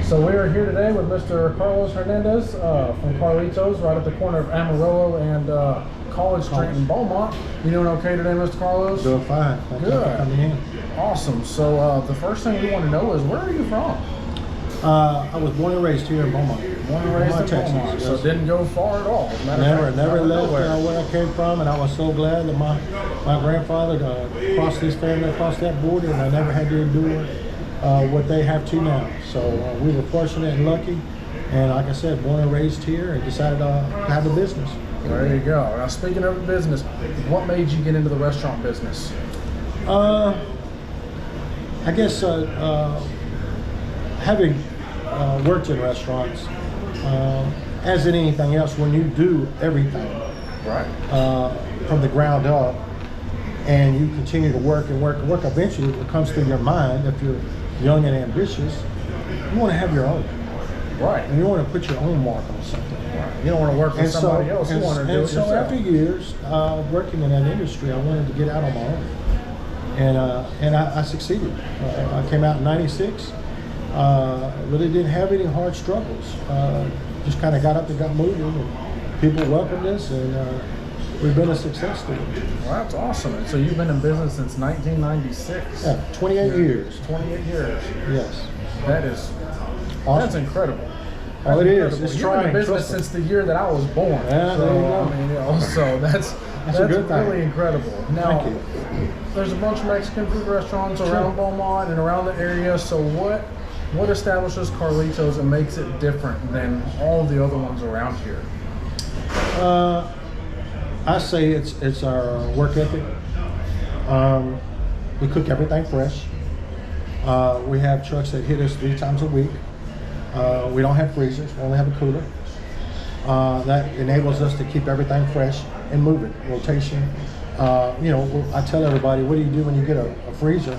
So we are here today with Mr. Carlos Hernandez from Carlitos, right at the corner of Amarillo and College Street in Beaumont. You doing okay today, Mr. Carlos? Doing fine. Thank you for coming in. Awesome. So the first thing we want to know is, where are you from? I was born and raised here in Beaumont. Born and raised in Texas, Beaumont, yes. so didn't go far at all. Never left where I came from, and I was so glad that my grandfather crossed his family across that border, and I never had to endure what they have to now. So we were fortunate and lucky, and like I said, born and raised here, and decided to have a business. There you go. Now, speaking of business, what made you get into the restaurant business? I guess having worked in restaurants, as in anything else, when you do everything right from the ground up, and you continue to work and work and work, eventually it comes through your mind, if you're young and ambitious, you want to have your own. Right. And you want to put your own mark on something. Right. You don't want to work for somebody else. You want to do it yourself. So after years working in that industry, I wanted to get out on my own. And I succeeded. I came out in '96. Really didn't have any hard struggles. Just kind of got up and got moving, and people welcomed us, and we've been a success story. Well, that's awesome. And so you've been in business since 1996. Yeah, 28 years. 28 years. Yes. That is awesome. That's incredible. Oh, it is. It's You've been in business since the year that I was born. Yeah, so, there you go. I mean, you know, so that's a good thing. really incredible. Now, thank you. There's a bunch of Mexican food restaurants around Beaumont and around the area. So what establishes Carlitos and makes it different than all the other ones around here? I say it's our work ethic. We cook everything fresh. We have trucks that hit us 3 times a week. We don't have freezers, we only have a cooler. That enables us to keep everything fresh and moving, rotation. You know, I tell everybody, what do you do when you get a freezer?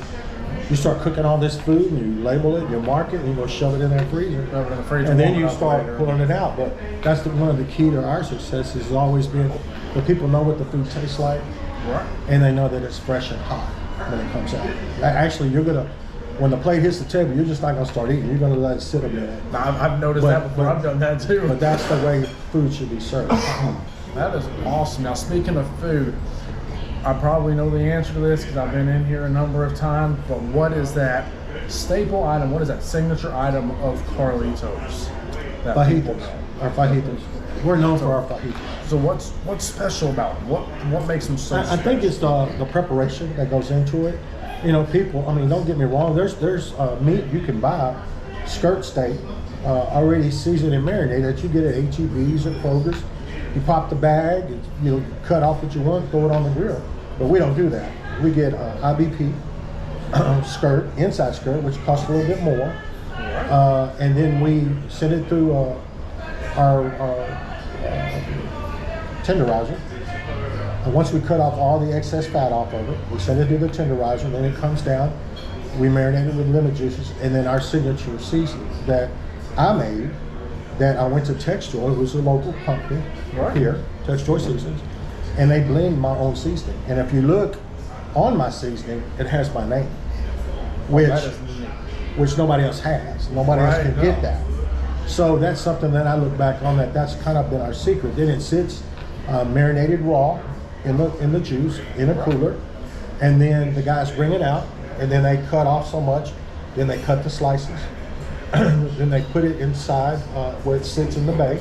You start cooking all this food, and you label it, you mark it, and you go shove it in that freezer. And then you start pulling it out. But that's one of the key to our success has always been that people know what the food tastes like, right, and they know that it's fresh and hot when it comes out. Actually, when the plate hits the table, you're just not gonna start eating. You're gonna let it sit a minute. I've noticed that before. I've done that too. But that's the way food should be served. That is awesome. Now, speaking of food, I probably know the answer to this because I've been in here a number of times, but what is that staple item? What is that signature item of Carlitos? Fajitas. Our fajitas. We're known for our fajitas. So what's special about them? What makes them so I think it's the preparation that goes into it. You know, people, I mean, don't get me wrong, there's meat you can buy, skirt steak, already seasoned and marinated that you get at H-E-B's or Kroger's. You pop the bag, you cut off what you want, throw it on the grill. But we don't do that. We get IBP skirt, inside skirt, which costs a little bit more. And then we send it through our tenderizer. And once we cut off all the excess fat off of it, we send it to the tenderizer, then it comes down. We marinate it with lemon juices, and then our signature seasoning that I made, that I went to Texjoy, who's a local company here, Texjoy Seasonings, and they blend my own seasoning. And if you look on my seasoning, it has my name, which nobody else has. Nobody else can get that. So that's something that I look back on, that's kind of been our secret. Then it sits marinated raw in the juice in a cooler, and then the guys bring it out, and then they cut off so much, then they cut the slices. Then they put it inside where it sits in the bay,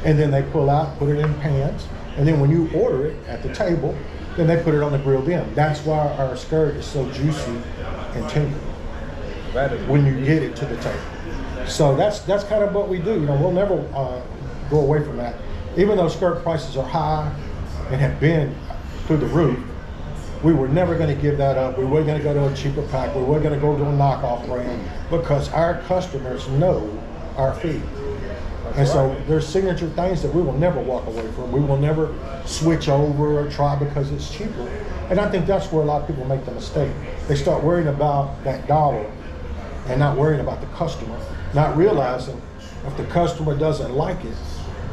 and then they pull out, put it in pans, and then when you order it at the table, then they put it on the grilled end. That's why our skirt is so juicy and tender when you get it to the table. So that's kind of what we do. You know, we'll never go away from that. Even though skirt prices are high and have been through the roof, we were never going to give that up. We weren't going to go to a cheaper pack. We weren't going to go to a knockoff brand, because our customers know our feed. And so there's signature things that we will never walk away from. We will never switch over or try because it's cheaper. And I think that's where a lot of people make the mistake. They start worrying about that dollar and not worrying about the customer, not realizing if the customer doesn't like it,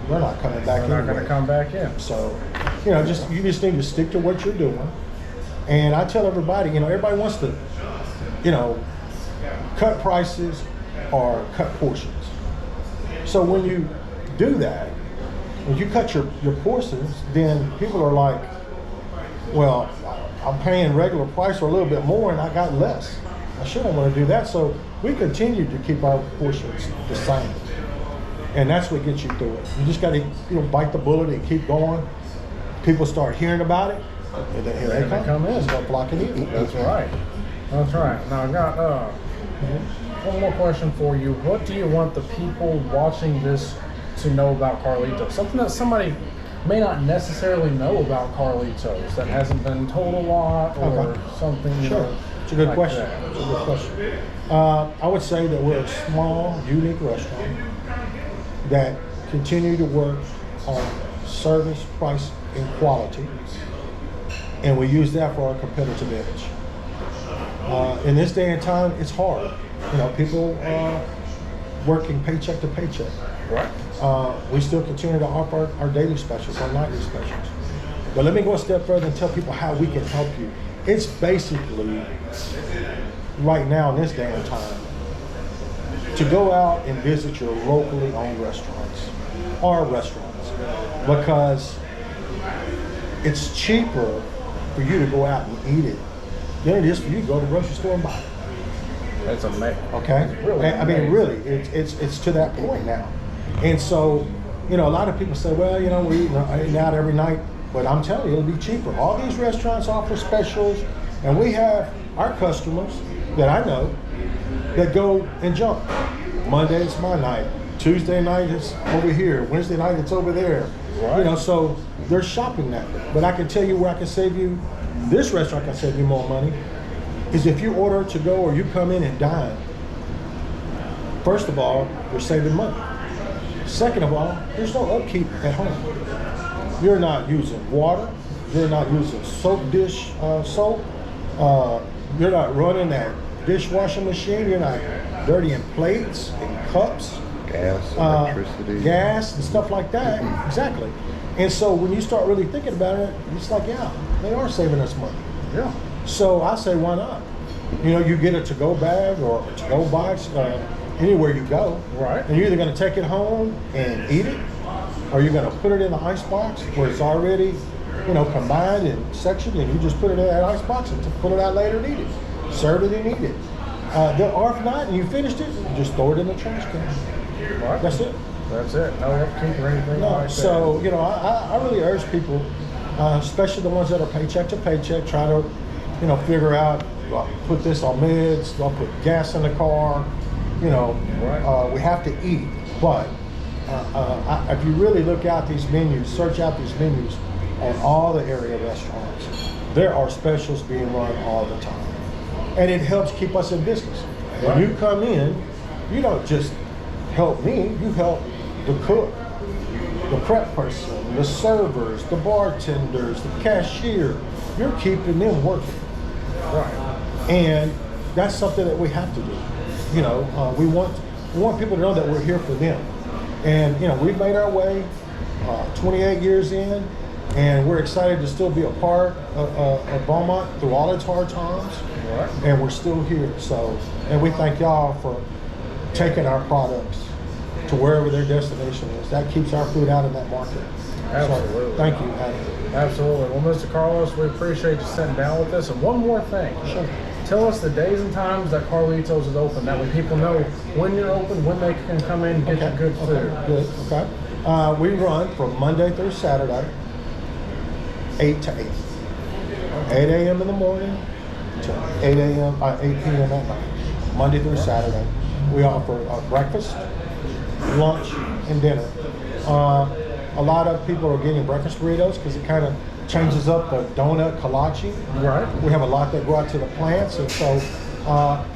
they're not coming back in. They're not going to come back in. So, you know, you just need to stick to what you're doing. And I tell everybody, you know, everybody wants to, you know, cut prices, are cut portions. So when you do that, when you cut your portions, then people are like, well, I'm paying regular price or a little bit more and I got less. I sure don't want to do that. So we continue to keep our portions the same. And that's what gets you through it. You just got to bite the bullet and keep going. People start hearing about it, and then here they come in, start flocking in. That's right. That's right. Now I got one more question for you. What do you want the people watching this to know about Carlito? Something that somebody may not necessarily know about Carlitos that hasn't been told a lot, or something. Sure. It's a good question. It's a good question. I would say that we're a small, unique restaurant that continue to work on service, price, and quality, and we use that for our competitive edge. In this day and time, it's hard. People working paycheck to paycheck. Right. We still continue to offer our daily specials, our nightly specials. But let me go a step further and tell people how we can help you. It's basically, right now in this day and time, to go out and visit your locally owned restaurants, our restaurants, because it's cheaper for you to go out and eat it than it is for you to go to the grocery store and buy it. That's amazing. Okay? Really amazing. Really, it's to that point now. And so, a lot of people say, well, we're eating out every night, but I'm telling you, it'll be cheaper. All these restaurants offer specials, and we have our customers that I know that go and jump. Monday it's my night. Tuesday night it's over here. Wednesday night it's over there. Right. So they're shopping that. But I can tell you where I can save you, this restaurant can save you more money, is if you order to go or you come in and dine. First of all, you're saving money. Second of all, there's no upkeep at home. You're not using water. You're not using soap dish soap. You're not running that dishwashing machine. You're not dirtying plates and cups. Gas, electricity. Gas and stuff like that. Exactly. And so when you start really thinking about it, it's like, yeah, they are saving us money. Yeah. So I say, why not? You get a to-go bag or a to-go box anywhere you go. Right. And you're either going to take it home and eat it, or you're going to put it in the ice box where it's already, combined and sectioned, and you just put it in that ice box and pull it out later and eat it. Serve it and eat it. Or if not, and you finished it, you just throw it in the trash can. Right. That's it. That's it. No upkeep or anything like that. So, I really urge people, especially the ones that are paycheck to paycheck, try to, figure out, do I put this on meds? Do I put gas in the car? Right. We have to eat. But if you really look out these menus, search out these menus on all the area restaurants, there are specials being run all the time. And it helps keep us in business. When you come in, you don't just help me, you help the cook, the prep person, the servers, the bartenders, the cashier. You're keeping them working. Right. And that's something that we have to do. We want people to know that we're here for them. And we've made our way 28 years in, and we're excited to still be a part of Beaumont through all its hard times. Right. And we're still here. So, and we thank y'all for taking our products to wherever their destination is. That keeps our food out in that market. Absolutely. So, thank you, Adam. Absolutely. Well, Mr. Carlos, we appreciate you sitting down with us. And one more thing. Sure. Tell us the days and times that Carlitos is open. That way people know when you're open, when they can come in and get your good food. Good. Okay. We run from Monday through Saturday, 8 to 8. 8 a.m. in the morning to 8 p.m. at night. Monday through Saturday. We offer breakfast, lunch, and dinner. A lot of people are getting breakfast burritos because it kind of changes up the donut kolache. Right. We have a lot that go out to the plants, and so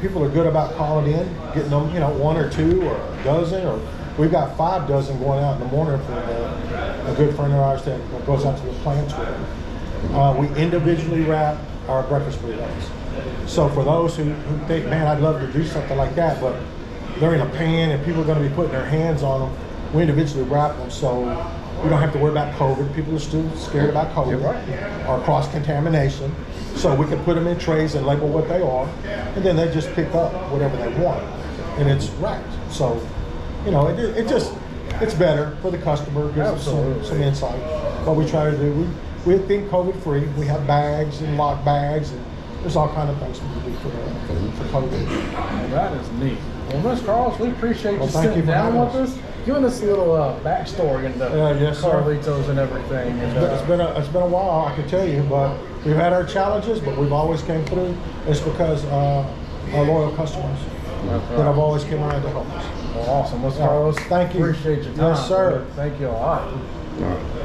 people are good about calling in, getting them, one or two or a dozen, or we've got 5 dozen going out in the morning for a good friend of ours that goes out to the plants with them. We individually wrap our breakfast burritos. So for those who think, man, I'd love to do something like that, but they're in a pan and people are going to be putting their hands on them, we individually wrap them so we don't have to worry about COVID. People are still scared about COVID or cross-contamination. So we can put them in trays and label what they are, and then they just pick up whatever they want. and it's right. So, you know, it just, it's better for the customer, gives us some insight. What we try to do, we think COVID free. We have bags and lock bags, and there's all kind of things we can do for COVID. Well, that is neat. Well, Mr. Carlos, we appreciate you thank you sitting for down having with us, giving us a little backstory into Yes, sir. Carlitos and everything. And, It's been a while, I can tell you, but we've had our challenges, but we've always came through. It's because our loyal customers that have always come around to help us. well, awesome. Mr. Carlos, Thank you. Appreciate your time. Yes, sir. Thank you a lot. All right.